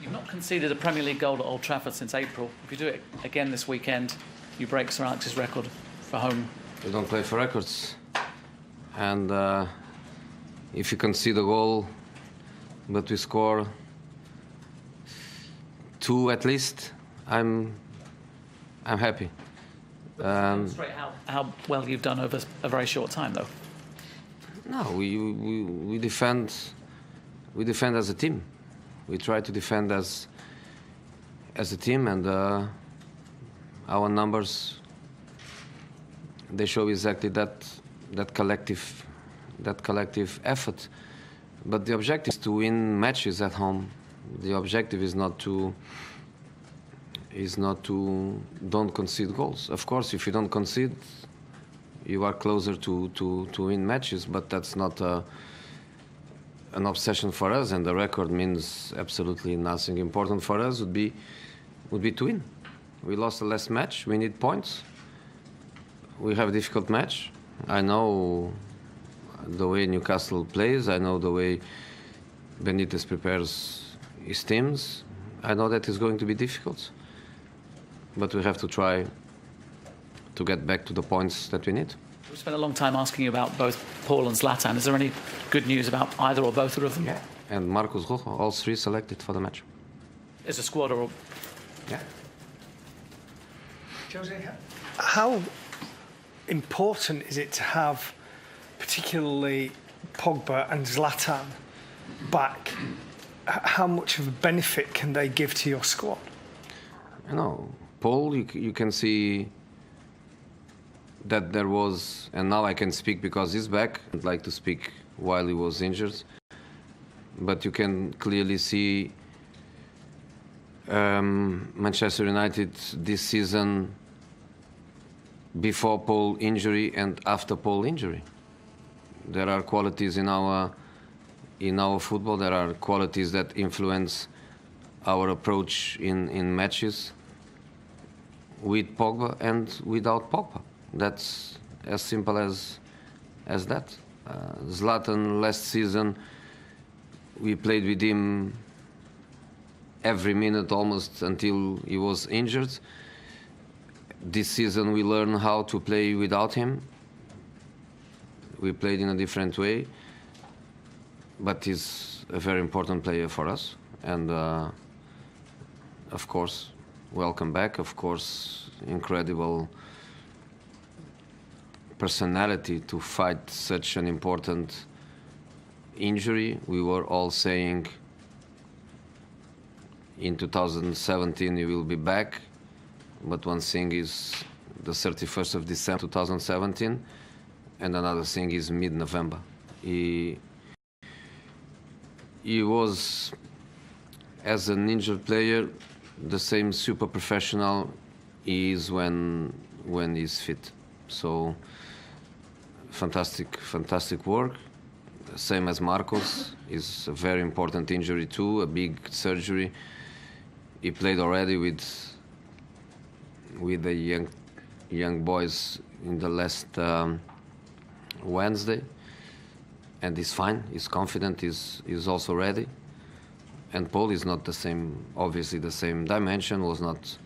You've not conceded a Premier League goal at Old Trafford since April. If you do it again this weekend, you break Sir Alex's record for home. We don't play for records. And if you concede a goal, but we score 2 at least, I'm happy. Demonstrate how well you've done over a very short time, though. No, we defend. We defend as a team. We try to defend as a team, and our numbers, they show exactly that collective effort. But the objective is to win matches at home. The objective is not to don't concede goals. Of course, if you don't concede, you are closer to win matches. But that's not an obsession for us, and the record means absolutely nothing. Important for us would be to win. We lost the last match. We need points. We have a difficult match. I know the way Newcastle plays. I know the way Benitez prepares his teams. I know that it's going to be difficult, but we have to try to get back to the points that we need. We've spent a long time asking you about both Paul and Zlatan. Is there any good news about either or both of them? Yeah. And Marcos Rojo, all 3 selected for the match. Is a squad or? Yeah. Jose, how important is it to have particularly Pogba and Zlatan back? How much of a benefit can they give to your squad? You know, Paul, you can see that there was, and now I can speak because he's back. I'd like to speak while he was injured. But you can clearly see Manchester United this season before Paul injury and after Paul injury. There are qualities in our football. There are qualities that influence our approach in matches with Pogba and without Pogba. That's as simple as that. Zlatan last season, we played with him every minute almost until he was injured. This season we learned how to play without him. We played in a different way, but he's a very important player for us. And of course, welcome back. Of course, incredible personality to fight such an important injury. We were all saying in 2017 he will be back, but one thing is the 31st of December 2017, and another thing is mid-November. He was, as an injured player, the same super professional he is when he's fit. So fantastic work. Same as Marcos, is a very important injury too, a big surgery. He played already with the young boys in the last Wednesday, and he's fine. He's confident. He's also ready. And Paul is not the same. Obviously, the same dimension. Was not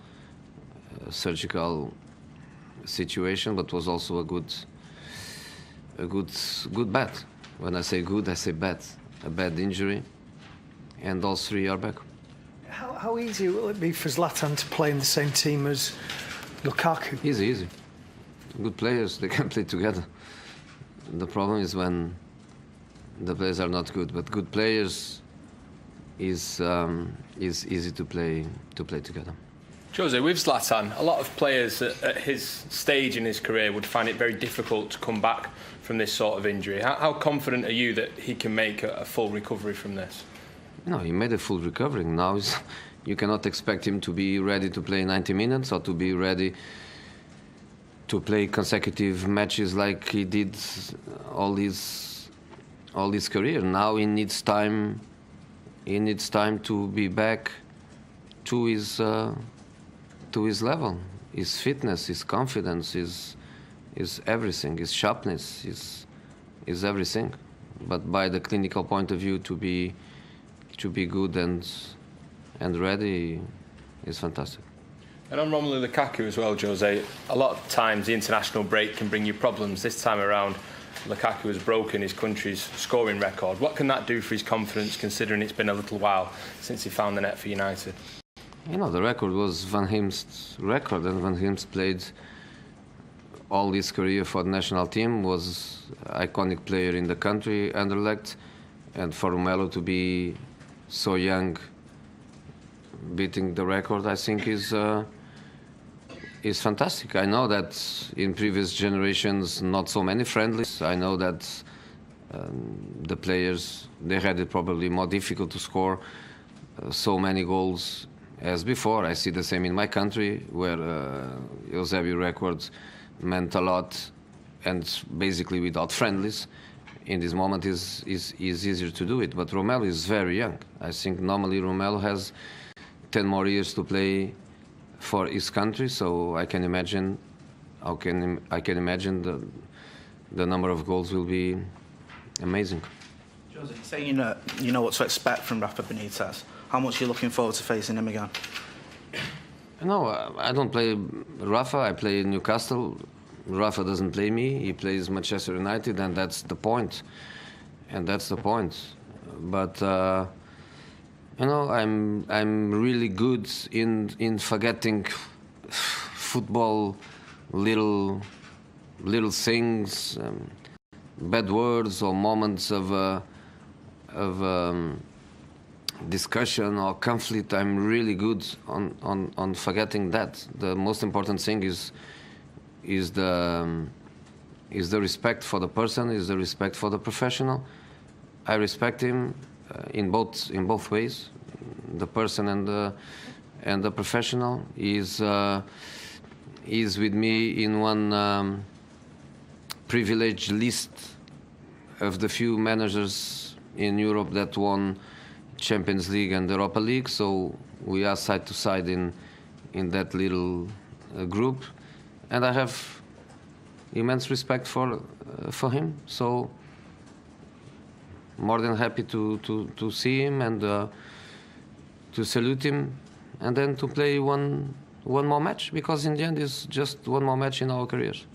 a surgical situation, but was also a good bad. When I say good, I say bad. A bad injury, and all 3 are back. How easy will it be for Zlatan to play in the same team as Lukaku? Easy. Good players, they can play together. The problem is when the players are not good, but good players is easy to play together. Jose, with Zlatan, a lot of players at his stage in his career would find it very difficult to come back from this sort of injury. How confident are you that he can make a full recovery from this? No, he made a full recovery. Now you cannot expect him to be ready to play 90 minutes or to be ready to play consecutive matches like he did all his career. Now he needs time. He needs time to be back to his level. His fitness, his confidence, his everything. His sharpness is everything. But by the clinical point of view, to be good and and ready is fantastic. And on Romelu Lukaku as well, Jose, a lot of times the international break can bring you problems. This time around, Lukaku has broken his country's scoring record. What can that do for his confidence, considering it's been a little while since he found the net for United? You know, the record was Van Heemst's record, and Van Heemst played all his career for the national team, was iconic player in the country, Anderlecht, and for Romelu to be so young, beating the record, I think is fantastic. I know that in previous generations, not so many friendlies. I know that the players, they had it probably more difficult to score so many goals as before. I see the same in my country, where Eusebio records meant a lot, and basically without friendlies. In this moment is easier to do it, but Romelu is very young. I think normally Romelu has 10 more years to play for his country, so I can imagine the number of goals will be amazing. Jose, saying you know what to expect from Rafa Benitez. How much are you looking forward to facing him again? No, I don't play Rafa. I play Newcastle. Rafa doesn't play me. He plays Manchester United, and that's the point. But you know, I'm really good in forgetting football, little things, bad words or moments of discussion or conflict. I'm really good on forgetting that. The most important thing is the respect for the person, is the respect for the professional. I respect him in both ways, the person and the professional. He's with me in one privileged list of the few managers in Europe that won Champions League and Europa League, so we are side to side in that little group, and I have immense respect for him. So more than happy to see him and to salute him, and then to play one more match, because in the end it's just one more match in our careers.